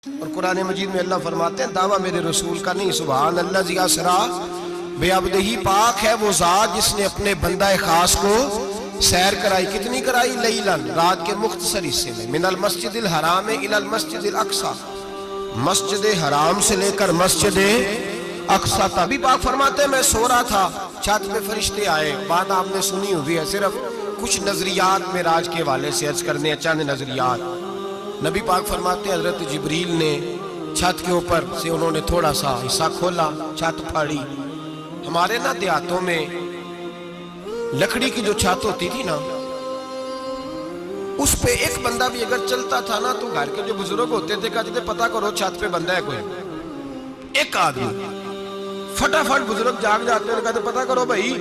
اور قرآن مجید میں اللہ فرماتے ہیں دعویٰ میرے رسول کا نہیں، سبحان اللہ زی اسرا بے عبدہی، پاک ہے وہ ذات جس نے اپنے بندہ خاص کو سیر کرائی۔ کتنی کرائی؟ لیلن، رات کے مختصر حصے میں، من المسجد الحرام الی المسجد الاقصی، مسجد حرام سے لے کر مسجد اقصی تک۔ بھی پاک فرماتے ہیں میں سو رہا تھا، چھت پہ فرشتے آئے۔ بات آپ نے سنی ہوئی ہے، صرف کچھ نظریات معراج کے حوالے سے عرض کرنے ہیں، چند نظریات۔ نبی پاک فرماتے ہیں حضرت جبریل نے چھت کے اوپر سے انہوں نے تھوڑا سا حصہ کھولا، چھت پھاڑی۔ ہمارے نا دیہاتوں میں لکڑی کی جو چھت ہوتی تھی نا، اس پہ ایک بندہ بھی اگر چلتا تھا نا تو گھر کے جو بزرگ ہوتے تھے کہتے تھے پتہ کرو چھت پہ بندہ ہے کوئی۔ ایک آدمی فٹافٹ بزرگ جاگ جاتے ہیں، کہتے پتہ کرو بھائی،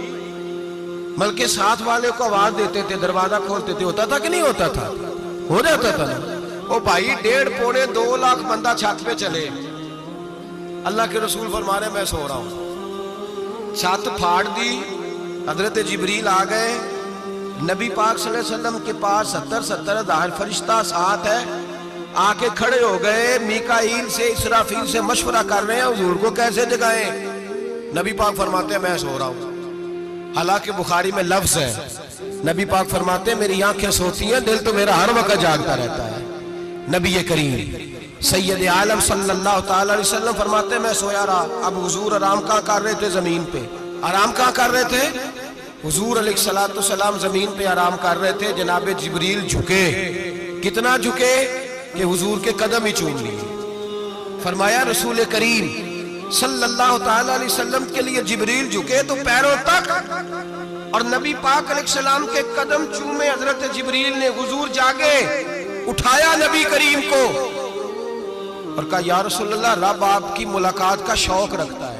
بلکہ ساتھ والے کو آواز دیتے تھے، دروازہ کھولتے تھے۔ ہوتا تھا کہ نہیں ہوتا تھا؟ ہو جاتا تھا نا۔ او بھائی 1.5 پونے 2 لاکھ بندہ چھت پہ چلے، اللہ کے رسول فرما رہے میں سو رہا ہوں، چھت پھاڑ دی، حضرت جبریل آ گئے، نبی پاک صلی اللہ علیہ وسلم کے پاس 70 ہزار فرشتہ ساتھ ہے، آ کے کھڑے ہو گئے، میکائیل سے اسرافیل سے مشورہ کر رہے ہیں حضور کو کیسے جگائیں۔ نبی پاک فرماتے ہیں میں سو رہا ہوں۔ حالانکہ بخاری میں لفظ ہے، نبی پاک فرماتے ہیں میری آنکھیں سوتی ہیں، دل تو میرا ہر وقت جاگتا رہتا ہے۔ نبی کریم سید عالم صلی اللہ تعالی علیہ وسلم فرماتے ہیں میں سویا رہا۔ اب حضور آرام کہاں کر رہے تھے؟ زمین پہ۔ آرام کہاں کر رہے تھے؟ حضور علیہ السلام زمین پہ آرام کر رہے تھے، جناب جبریل جھکے۔ کتنا جھکے کہ حضور کے قدم ہی چوم لیے۔ فرمایا رسول کریم صلی اللہ تعالی علیہ وسلم کے لیے جبریل جھکے تو پیروں تک، اور نبی پاک علیہ السلام کے قدم چومے حضرت جبریل نے۔ حضور جاگے، اٹھایا نبی کریم کو اور کہا یا رسول اللہ، رب آپ کی ملاقات کا شوق رکھتا ہے،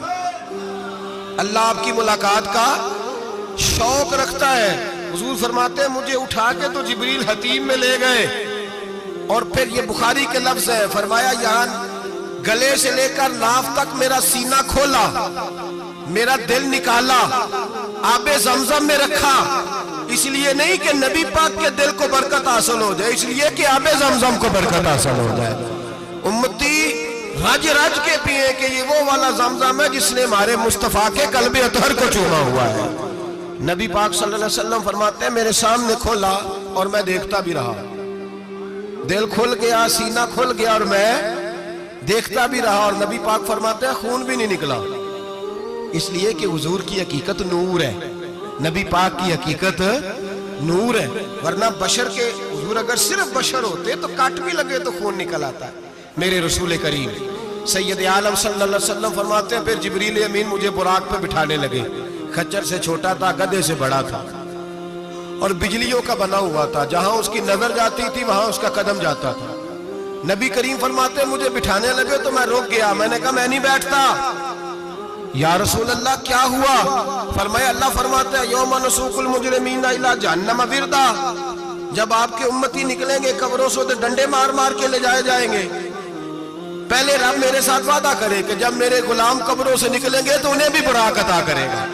اللہ آپ کی ملاقات کا شوق رکھتا ہے۔ حضور فرماتے ہیں مجھے اٹھا کے تو جبریل حتیم میں لے گئے، اور پھر یہ بخاری کے لفظ ہے، فرمایا یہاں گلے سے لے کر ناف تک میرا سینہ کھولا، میرا دل نکالا، آب زمزم میں رکھا، اس لیے نہیں کہ نبی پاک کے دل کو برکت حاصل ہو جائے، اس لیے کہ آب زمزم کو برکت حاصل ہو جائے۔ امتی رج رج کے پیئے کہ یہ وہ والا زمزم ہے جس نے ہمارے مصطفیٰ کے قلب اطہر کو چوما ہوا ہے۔ نبی پاک صلی اللہ علیہ وسلم فرماتے ہیں میرے سامنے کھولا اور میں دیکھتا بھی رہا، دل کھل گیا، سینہ کھل گیا اور میں دیکھتا بھی رہا، اور نبی پاک فرماتے ہیں خون بھی نہیں نکلا، اس لیے کہ حضور کی حقیقت نور ہے، نبی پاک کی حقیقت نور ہے۔ ورنہ بشر کے حضور اگر صرف بشر ہوتے تو کٹ بھی لگے تو خون نکل آتا ہے۔ میرے رسول کریم سید عالم صلی اللہ علیہ وسلم فرماتے ہیں پھر جبریل امین مجھے براق پہ بٹھانے لگے۔ خچر سے چھوٹا تھا، گدھے سے بڑا تھا، اور بجلیوں کا بنا ہوا تھا، جہاں اس کی نظر جاتی تھی وہاں اس کا قدم جاتا تھا۔ نبی کریم فرماتے ہیں مجھے بٹھانے لگے تو میں رک گیا، میں نے کہا میں نہیں بیٹھتا۔ یا رسول اللہ کیا ہوا؟ فرمایا اللہ فرماتا ہے یوم نسوق المجرمین الی جہنم وردا، جب آپ کے امتی نکلیں گے قبروں سے تو ڈنڈے مار مار کے لے جائے جائیں گے۔ پہلے رب میرے ساتھ وعدہ کرے کہ جب میرے غلام قبروں سے نکلیں گے تو انہیں بھی براق عطا کرے گا،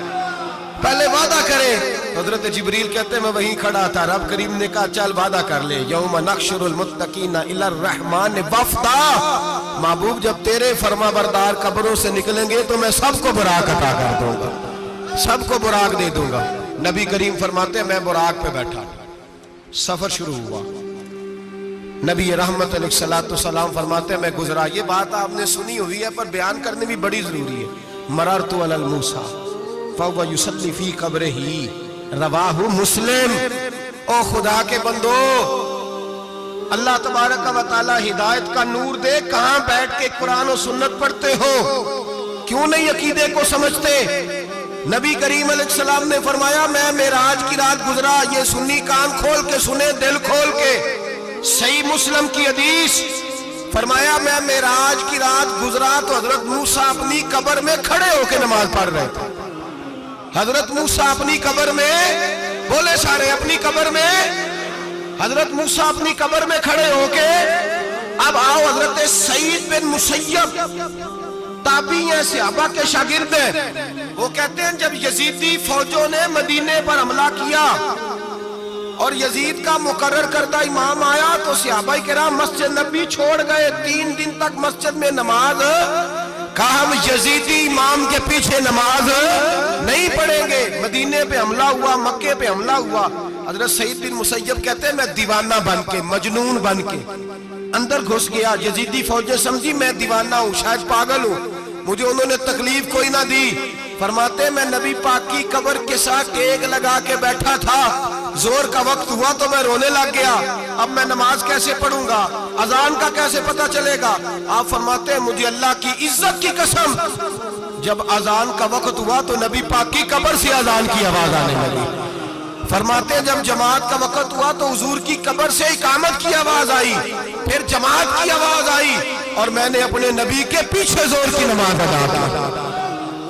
پہلے وعدہ کرے۔ حضرت جبریل کہتے ہیں میں وہیں کھڑا تھا، رب کریم نے کہا چل وعدہ کر لے، یوم نحشر المتقین الی الرحمن وفدا، محبوب جب تیرے فرما بردار قبروں سے نکلیں گے تو میں سب کو براق عطا کر دوں گا، سب کو براق دے دوں گا۔ نبی کریم فرماتے ہیں میں براق پہ بیٹھا، سفر شروع ہوا۔ نبی رحمت علیہ السلام فرماتے ہیں میں گزرا۔ یہ بات آپ نے سنی ہوئی ہے پر بیان کرنے بھی بڑی ضروری ہے۔ مررت علی الموسیٰ فَهُوَ يُصَلِّ فِي قَبْرِهِ رواہ مسلم۔ او خدا کے بندو، اللہ تبارک و تعالی ہدایت کا نور دے، کہاں بیٹھ کے قرآن و سنت پڑھتے ہو؟ کیوں نہیں عقیدے کو سمجھتے؟ نبی کریم علیہ السلام نے فرمایا میں معراج کی رات گزرا، یہ سنی کان کھول کے سنے، دل کھول کے، صحیح مسلم کی حدیث۔ فرمایا میں معراج کی رات گزرا تو حضرت موسیٰ اپنی قبر میں کھڑے ہو کے نماز پڑھ رہے تھے۔ حضرت موسیٰ اپنی قبر میں، بولے سارے اپنی قبر میں، حضرت موسیٰ اپنی قبر میں کھڑے ہو کے۔ اب آؤ حضرت سعید بن مسیب تابعی ہیں، صحابہ کے شاگرد ہیں، وہ کہتے ہیں جب یزیدی فوجوں نے مدینے پر حملہ کیا اور یزید کا مقرر کردہ امام آیا تو صحابہ کرام مسجد نبی چھوڑ گئے، 3 دن تک مسجد میں نماز، کہا ہم یزیدی امام کے پیچھے نماز نہیں پڑھیں گے۔ مدینے پہ حملہ ہوا، مکے پہ حملہ ہوا، حضرت سعید بن مسیب کہتے ہیں میں دیوانہ بن کے، مجنون بن کے اندر گھس گیا۔ یزیدی فوجیں سمجھی میں دیوانہ ہوں، شاید پاگل ہوں، مجھے انہوں نے تکلیف کوئی نہ دی۔ فرماتے میں نبی پاک کی قبر کے ساتھ ٹیک لگا کے بیٹھا تھا، زور کا وقت ہوا تو میں رونے لگ گیا، اب میں نماز کیسے پڑھوں گا، اذان کا کیسے پتہ چلے گا؟ آپ فرماتے ہیں مجھے اللہ کی عزت کی قسم، جب اذان کا وقت ہوا تو نبی پاک کی قبر سے اذان کی آواز آنے لگی۔ فرماتے ہیں جب جماعت کا وقت ہوا تو حضور کی قبر سے اقامت کی آواز آئی، پھر جماعت کی آواز آئی، اور میں نے اپنے نبی کے پیچھے زور کی نماز ادا کی۔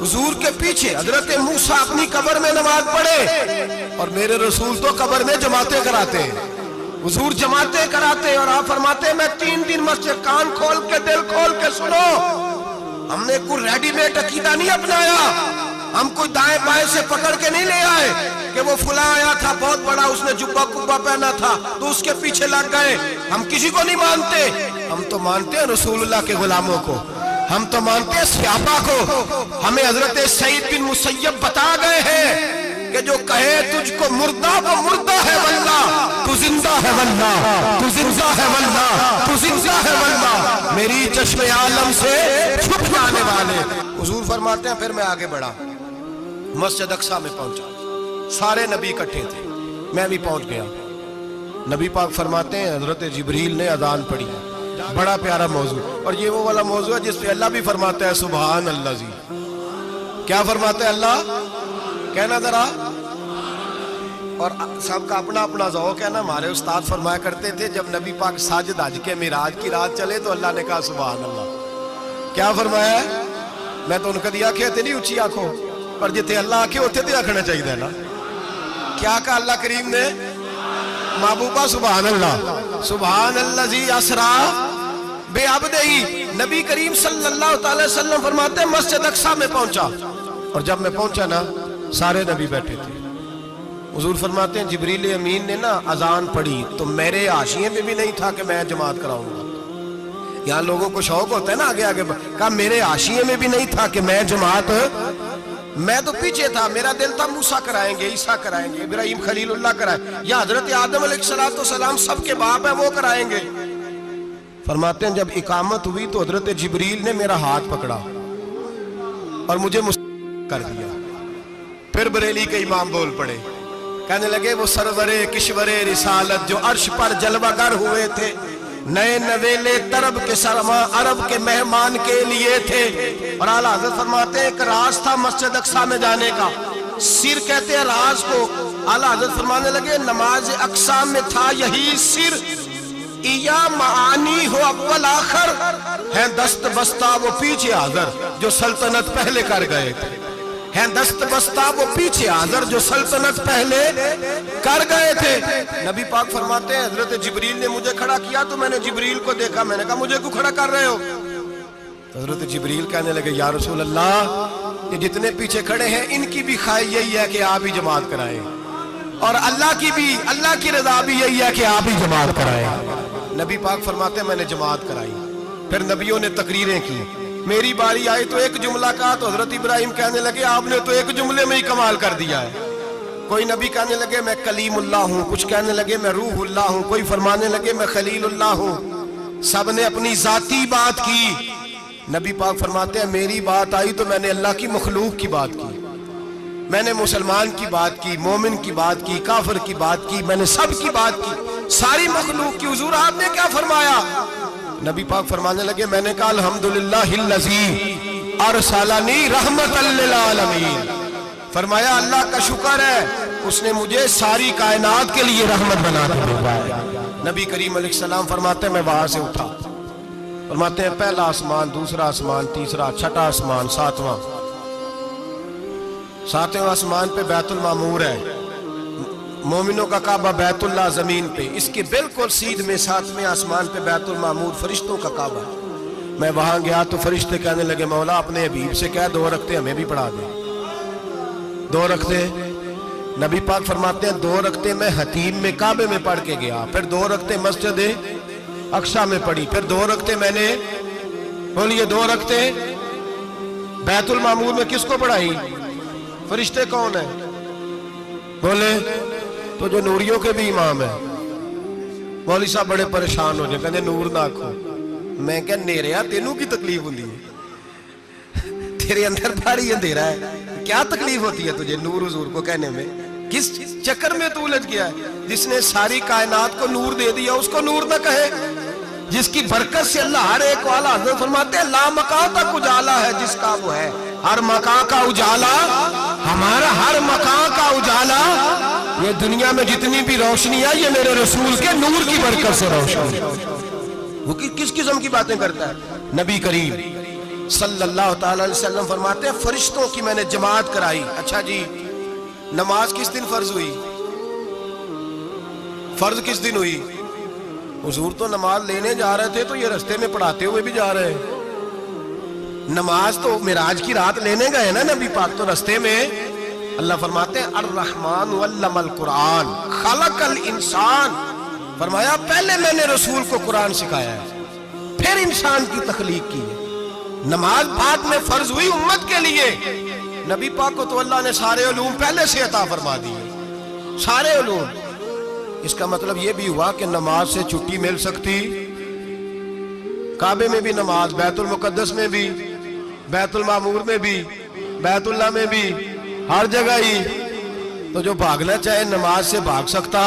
حضور کے پیچھے حضرت موسیٰ اپنی قبر میں نماز پڑھے، اور میرے رسول تو قبر میں جماعتیں کراتے ہیں، حضور جماعتیں کراتے، اور آپ فرماتے ہیں میں 3 دن مسجد، کان کھول کے دل کھول کے سنو، ہم نے کوئی ریڈی میڈ عقیدہ نہیں اپنایا، ہم کوئی دائیں بائیں سے پکڑ کے نہیں لے آئے کہ وہ فلاں آیا تھا بہت بڑا، اس نے جبہ کبہ پہنا تھا تو اس کے پیچھے لگ گئے۔ ہم کسی کو نہیں مانتے، ہم تو مانتے ہیں رسول اللہ کے غلاموں کو، ہم تو مانتے ہیں صحابہ کو۔ ہمیں حضرت سعید بن مسیب بتا گئے ہیں کہ جو کہے تجھ کو مردہ وہ مردہ ہے واللہ، تو زندہ ہے واللہ، تو زندہ ہے واللہ، تو زندہ ہے واللہ، میری چشم عالم سے چھپ جانے والے۔ حضور فرماتے ہیں پھر میں آگے بڑھا، مسجد اقصیٰ میں پہنچا، سارے نبی اکٹھے تھے، میں بھی پہنچ گیا۔ نبی پاک فرماتے ہیں حضرت جبریل نے اذان پڑھی، بڑا پیارا موضوع، اور یہ وہ والا موضوع ہے جس پہ اللہ بھی فرماتا ہے سبحان اللہ جی۔ کیا فرماتا ہے اللہ؟ کہنا ذرا، اور سب کا اپنا اپنا ذوق ہے نا۔ ہمارے استاد فرمایا کرتے تھے جب نبی پاک ساجد حج کے معراج کی رات چلے تو اللہ نے کہا سبحان اللہ۔ کیا فرمایا ہے؟ میں تو ان کا دیا کہتے نہیں اچھی آنکھوں پر جتے اللہ آنکھیں ہوتے تھے آنکھنا چاہیے نا۔ کیا کہا اللہ کریم نے؟ محبوبہ سبحان اللہ، سبحان الذی اسرا بعبدہ۔ نبی کریم صلی اللہ علیہ وسلم فرماتے ہیں مسجد اقصیٰ میں پہنچا، اور جب میں پہنچا نا سارے نبی بیٹھے تھے۔ حضور فرماتے ہیں جبریل امین نے نا اذان پڑھی تو میرے حاشیے میں بھی نہیں تھا کہ میں جماعت کراؤں گا۔ یہاں لوگوں کو شوق ہوتا ہے نا آگے آگے، کہا میرے حاشیے میں بھی نہیں تھا کہ میں جماعت، میں تو پیچھے تھا، میرا دل تھا موسیٰ کرائیں گے، عیسیٰ کرائیں گے، ابراہیم خلیل اللہ کرائیں، یا حضرت آدم علیہ السلام سب کے باپ ہیں وہ کرائیں گے۔ فرماتے ہیں جب اقامت ہوئی تو حضرت جبریل نے میرا ہاتھ پکڑا اور مجھے کر دیا۔ پھر بریلی کے امام بول پڑے، کہنے لگے وہ سرور کشور رسالت جو عرش پر جلوہ گر ہوئے تھے، نئے نویلے طرب کے سرما عرب کے مہمان کے لیے تھے۔ اور اعلیٰ حضرت فرماتے ہیں ایک راز تھا مسجد اقصیٰ میں جانے کا، سر کہتے ہیں راز کو۔ اعلیٰ حضرت فرمانے لگے نماز اقصیٰ میں تھا یہی سر، یا معانی ہو اول آخر، ہیں دست بستہ وہ پیچھے حاضر جو سلطنت پہلے کر گئے تھے، ہیں دست بستہ وہ پیچھے حاضر جو سلطنت پہلے کر گئے تھے۔ نبی پاک فرماتے ہیں حضرت جبریل نے مجھے کھڑا کیا تو میں نے جبریل کو دیکھا، میں نے کہا مجھے کیوں کھڑا کر رہے ہو؟ حضرت جبریل کہنے لگے یا رسول اللہ یہ جتنے پیچھے کھڑے ہیں ان کی بھی خواہش یہی ہے کہ آپ ہی جماعت کرائیں، اور اللہ کی رضا بھی یہی ہے کہ آپ ہی جماعت کرائیں۔ نبی پاک فرماتے ہیں میں نے جماعت کرائی، پھر نبیوں نے تقریریں کی، میری باری آئی تو ایک جملہ کہا تو حضرت ابراہیم کہنے لگے آپ نے تو ایک جملے میں ہی کمال کر دیا ہے۔ کوئی نبی کہنے لگے میں کلیم اللہ ہوں، کچھ کہنے لگے میں روح اللہ ہوں، کوئی فرمانے لگے میں خلیل اللہ ہوں، سب نے اپنی ذاتی بات کی۔ نبی پاک فرماتے ہیں میری بات آئی تو میں نے اللہ کی مخلوق کی بات کی، میں نے مسلمان کی بات کی، مومن کی بات کی، کافر کی بات کی، میں نے سب کی بات کی، ساری مخلوق کی۔ حضور آپ نے کیا فرمایا؟ نبی پاک فرمانے لگے میں نے کہا الحمدللہ الذی ارسلنی رحمت للعالمین، فرمایا اللہ کا شکر ہے اس نے مجھے ساری کائنات کے لیے رحمت بنا کے بھیجا ہے۔ نبی کریم علیہ السلام فرماتے ہیں میں وہاں سے اٹھا، فرماتے ہیں پہلا آسمان، دوسرا آسمان، تیسرا، چھٹا آسمان، ساتواں آسمان پہ بیت المعمور ہے، مومنوں کا کعبہ بیت اللہ زمین پہ، اس کے بالکل سیدھ میں 7ویں آسمان پہ بیت المعمور فرشتوں کا کعبہ۔ میں وہاں گیا تو فرشتے کہنے لگے مولا اپنے حبیب سے کہہ 2 رکعتیں ہمیں بھی پڑھا دے، 2 رکعتیں نبی پاک فرماتے ہیں 2 رکعتیں میں حتیم میں کعبے میں پڑھ کے گیا، پھر 2 رکعتیں مسجد اقصی میں پڑھی، پھر 2 رکعتیں میں نے بولیے 2 رکعتیں بیت المعمور میں کس کو پڑھائی؟ فرشتے کون ہیں بولے؟ تو جو نوریوں کے بھی امام ہیں۔ مولوی صاحب بڑے پریشان ہو جائے، کہتے نور نہ آکھو۔ میں کہ نیریا تینوں کی تکلیف ہوتی ہے، تیرے اندر بھاری اندھیرا ہے، کیا تکلیف ہوتی ہے تجھے نور حضور کو کہنے میں؟ کس چکر میں تو الجھ گیا ہے؟ جس نے ساری کائنات کو نور دے دیا اس کو نور نہ کہے؟ جس کی برکت سے اللہ ہر ایک والا، حضرت فرماتے ہیں لا مکان تک اجالا ہے جس کا وہ ہے، ہر مکان کا اجالا ہمارا، ہر مکان کا اجالا، یہ دنیا میں جتنی بھی روشنی ہے یہ میرے رسول کے نور کی برکت سے روشنی ہے۔ وہ کس قسم کی باتیں کرتا ہے؟ نبی کریم صلی اللہ تعالی علیہ وسلم فرماتے ہیں فرشتوں کی میں نے جماعت کرائی۔ اچھا جی، نماز کس دن فرض ہوئی؟ فرض کس دن ہوئی؟ حضور تو نماز لینے جا رہے تھے تو یہ رستے میں پڑھاتے ہوئے بھی جا رہے ہیں۔ نماز تو معراج کی رات لینے گئے نا نبی پاک، تو رستے میں اللہ فرماتے ہیں الرحمن علم القرآن خلق الانسان، فرمایا پہلے میں نے رسول کو قرآن سکھایا ہے پھر انسان کی تخلیق کی ہے۔ نماز بعد میں فرض ہوئی امت کے لیے، نبی پاک کو تو اللہ نے سارے علوم پہلے سے عطا فرما دیے، سارے علوم۔ اس کا مطلب یہ بھی ہوا کہ نماز سے چھٹی مل سکتی، کعبے میں بھی نماز، بیت المقدس میں بھی، بیت المعمور میں بھی، بیت اللہ میں بھی، ہر جگہ ہی۔ تو جو بھاگنا چاہے نماز سے بھاگ سکتا،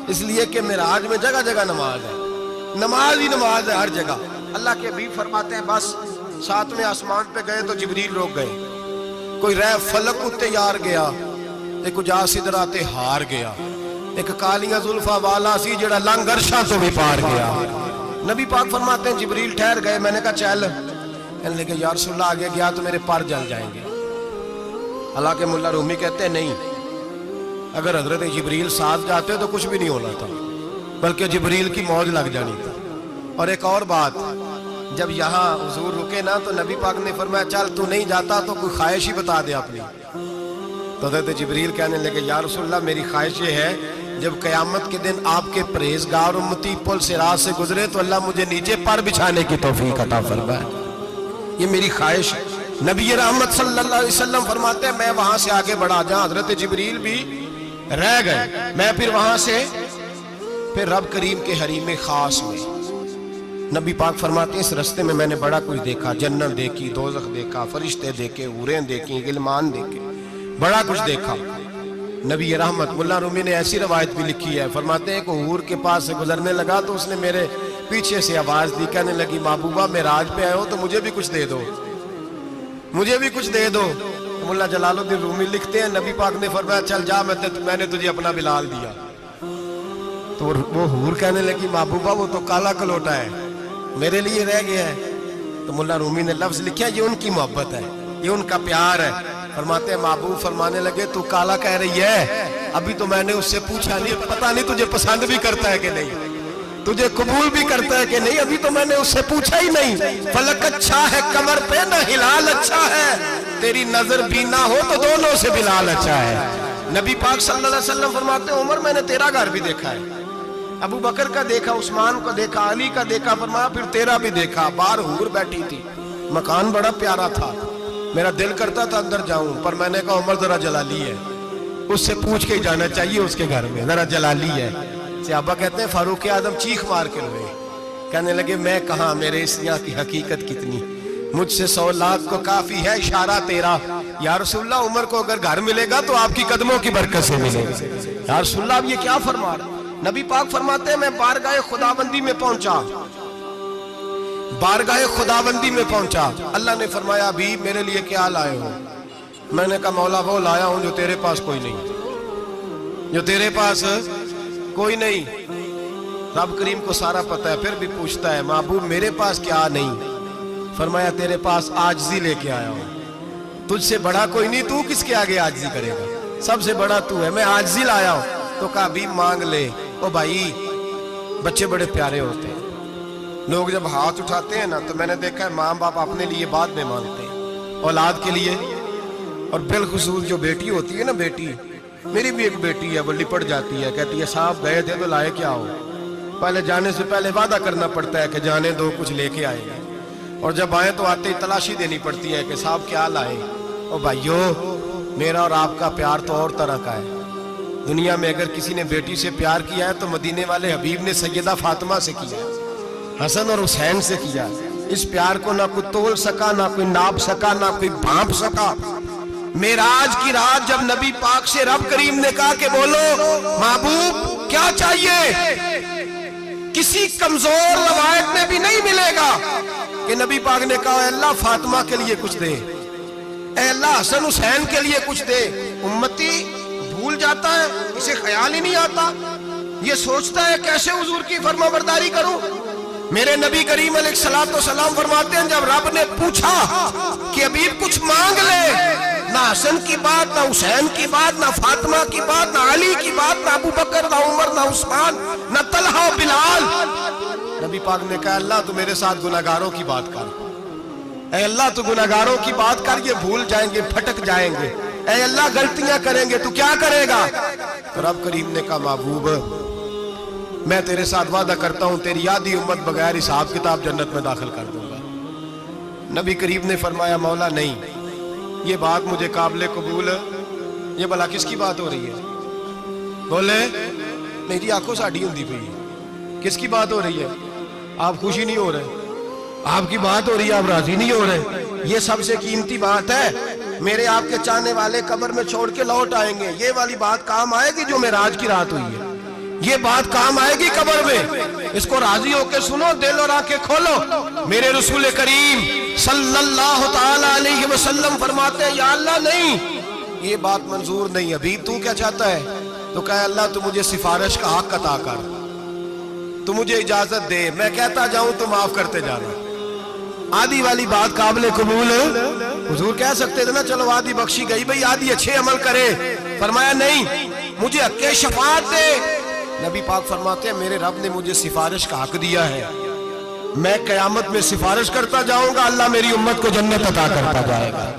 اس لیے کہ معراج میں جگہ جگہ نماز ہے، نماز ہی نماز ہے ہر جگہ۔ اللہ کے حبیب فرماتے ہیں بس 7ویں آسمان پہ گئے تو جبریل روک گئے، کوئی رہ فلک اتے یار گیا، ایک اجا سدراتے ہار گیا، ایک کالیاں زلفا والا سی جڑا لنگ عرشاں تو بھی پار گیا۔ نبی پاک فرماتے ہیں جبریل ٹھہر گئے، میں نے کہا چل، کہنے لگے یا رسول اللہ آگے گیا تو میرے پر جل جائیں گے۔ حالانکہ ملا رومی کہتے ہیں نہیں، اگر حضرت جبریل ساتھ جاتے تو کچھ بھی نہیں ہونا تھا، بلکہ جبریل کی موج لگ جانی تھی۔ اور ایک اور بات، جب یہاں حضور رکے نا تو نبی پاک نے فرمایا چل تو نہیں جاتا تو کوئی خواہش ہی بتا دے اپنی۔ تو حضرت جبریل کہنے لگے یا رسول اللہ میری خواہش یہ ہے جب قیامت کے دن آپ کے پرہیزگار امتی پل صراط سے گزرے تو اللہ مجھے نیچے پر بچھانے کی توفیق عطا فرمائے، یہ میری خواہش ہے۔ نبی رحمت صلی اللہ علیہ وسلم فرماتے ہیں میں وہاں سے آگے بڑھا جہاں حضرت جبریل بھی رہ گئے، میں پھر وہاں سے پھر رب کریم کے حریم خاص میں۔ نبی پاک فرماتے ہیں اس رستے میں نے بڑا کچھ دیکھا، جنت دیکھی، دوزخ دیکھا، فرشتے دیکھے، حوریں دیکھی، غلمان دیکھے، بڑا کچھ دیکھا۔ نبی رحمت ملا رومی نے ایسی روایت بھی لکھی ہے، فرماتے ہیں کہ حور کے پاس سے گزرنے لگا تو اس نے میرے پیچھے سے آواز دی، کہنے لگی محبوبہ معراج پہ آئے ہو تو مجھے بھی کچھ دے دو، مجھے بھی کچھ دے دو۔ ملا جلال الدین رومی لکھتے ہیں نبی پاک نے فرمایا چل جا، میں نے تجھے اپنا بلال دیا۔ تو وہ حور کہنے لگی محبوبہ وہ تو کالا کلوٹا ہے، میرے لیے رہ گیا ہے۔ تو ملا رومی نے لفظ لکھا یہ ان کی محبت ہے، یہ ان کا پیار ہے۔ فرماتے ہیں محبوب فرمانے لگے تو کالا کہہ رہی ہے، ابھی تو میں نے اس سے پوچھا نہیں، پتہ نہیں تجھے پسند بھی کرتا ہے کہ نہیں، تجھے قبول بھی کرتا ہے کہ نہیں، ابھی تو میں نے اس سے پوچھا ہی نہیں۔ فلک اچھا ہے کمر پہ نہ ہلال اچھا ہے، تیری نظر بھی نہ ہو تو دونوں سے بلال اچھا ہے۔ نبی پاک صلی اللہ علیہ وسلم فرماتے ہیں عمر میں نے تیرا گھر بھی دیکھا ہے، ابو بکر کا دیکھا، عثمان کو دیکھا، علی کا دیکھا، فرمایا پھر تیرا بھی دیکھا۔ باہر حور بیٹھی تھی، مکان بڑا پیارا تھا، میرا دل کرتا تھا اندر جاؤں، پر میں نے کہا عمر ذرا جلالی ہے، اس سے پوچھ کے ہی جانا چاہیے اس کے گھر میں، ذرا جلالی ہے۔ صحابہ کہتے ہیں فاروق اعظم چیخ مار کے روئے، کہنے لگے میں کہاں، میرے اس یہاں کی حقیقت کتنی، مجھ سے 100 لاکھ کو کافی ہے اشارہ تیرا۔ یا رسول اللہ عمر کو اگر گھر ملے گا تو آپ کی قدموں کی برکت سے ملے گا۔ یا رسول اللہ اب یہ کیا فرما رہا؟ نبی پاک فرماتے ہیں میں بارگاہ خداوندی میں پہنچا، بارگاہ خداوندی میں پہنچا، اللہ نے فرمایا ابھی میرے لیے کیا لائے ہو؟ میں نے کہا مولا وہ لایا ہوں جو تیرے پاس کوئی نہیں، جو تیرے پاس کوئی نہیں۔ رب کریم کو سارا پتہ ہے، پھر بھی پوچھتا ہے محبوب میرے پاس کیا نہیں؟ فرمایا تیرے پاس عاجزی لے کے آیا ہوں، تجھ سے بڑا کوئی نہیں، تو کس کے آگے عاجزی کرے گا، سب سے بڑا تو ہے، میں عاجزی لایا ہوں۔ تو کہا بھی مانگ لے۔ او بھائی بچے بڑے پیارے ہوتے ہیں، لوگ جب ہاتھ اٹھاتے ہیں نا تو میں نے دیکھا ہے ماں باپ اپنے لیے بعد میں مانگتے ہیں، اولاد کے لیے، اور بالخصوص جو بیٹی ہوتی ہے نا، بیٹی میری بھی ایک بیٹی ہے، وہ لپٹ جاتی ہے، کہتی ہے صاحب گئے تھے تو لائے کیا ہو؟ پہلے جانے سے پہلے وعدہ کرنا پڑتا ہے کہ جانے دو کچھ لے کے آئے گا، اور جب آئے تو آتے ہی تلاشی دینی پڑتی ہے کہ صاحب کیا لائے؟ او بھائیو، میرا اور آپ کا پیار تو اور طرح کا ہے۔ دنیا میں اگر کسی نے بیٹی سے پیار کیا ہے تو مدینے والے حبیب نے سیدہ فاطمہ سے کیا، حسن اور حسین سے کیا۔ اس پیار کو نہ کوئی تول سکا، نہ کوئی ناپ سکا، نہ کوئی بھانپ سکا۔ معراج کی رات جب نبی پاک سے رب کریم نے کہا کہ بولو محبوب کیا چاہیے، کسی کمزور روایت میں بھی نہیں ملے گا کہ نبی پاک نے کہا اے اللہ فاطمہ کے لیے کچھ دے، اے اللہ حسن حسین کے لیے کچھ دے۔ امتی بھول جاتا ہے، اسے خیال ہی نہیں آتا، یہ سوچتا ہے کیسے حضور کی فرما برداری کروں۔ میرے نبی کریم علیہ الصلوۃ والسلام فرماتے ہیں جب رب نے پوچھا کہ حبیب کچھ مانگ لے، نہ حسن کی بات، نہ حسین کی بات، نہ فاطمہ کی بات، نہ علی کی بات، نہ ابو بکر، نہ عمر، نہ عثمان، نہ طلحہ بلال، نبی پاک نے کہا اللہ تو میرے ساتھ گناہگاروں کی بات کر، اے اللہ تو گناہگاروں کی بات کر، یہ بھول جائیں گے، پھٹک جائیں گے، اے اللہ غلطیاں کریں گے تو کیا کرے گا؟ تو رب کریم نے کہا محبوب میں تیرے ساتھ وعدہ کرتا ہوں تیری آدھی امت بغیر حساب کتاب جنت میں داخل کر دوں گا۔ نبی کریم نے فرمایا مولا نہیں، یہ بات مجھے قابل قبول ہے، یہ بھلا کس کی بات ہو رہی ہے؟ بولے میری آنکھوں ساڑھی ہوندی پئی ہے، کس کی بات ہو رہی ہے؟ آپ خوشی نہیں ہو رہے، آپ کی بات ہو رہی ہے، آپ راضی نہیں ہو رہے۔ یہ سب سے قیمتی بات ہے، میرے آپ کے چاہنے والے قبر میں چھوڑ کے لوٹ آئیں گے، یہ والی بات کام آئے گی جو معراج کی رات ہوئی ہے، یہ بات کام آئے گی قبر میں۔ اس کو راضی ہو کے سنو، دل اور آنکھیں کھولو۔ میرے رسول کریم صلی اللہ تعالی علیہ وسلم فرماتے ہیں یا اللہ نہیں، یہ بات منظور نہیں، حبیب تو کیا چاہتا ہے؟ تو کہا اللہ تو مجھے سفارش کا حق عطا کر، تو مجھے اجازت دے، میں کہتا جاؤں تو معاف کرتے جانا۔ آدھی والی بات قابل قبول ہے؟ حضور کہہ سکتے تھے نا چلو آدھی بخشی گئی بھئی آدھی اچھے عمل کرے، فرمایا نہیں مجھے حق شفاعت دے۔ نبی پاک فرماتے ہیں میرے رب نے مجھے سفارش کا حق دیا ہے، میں قیامت میں سفارش کرتا جاؤں گا، اللہ میری امت کو جنت عطا کرتا جائے گا۔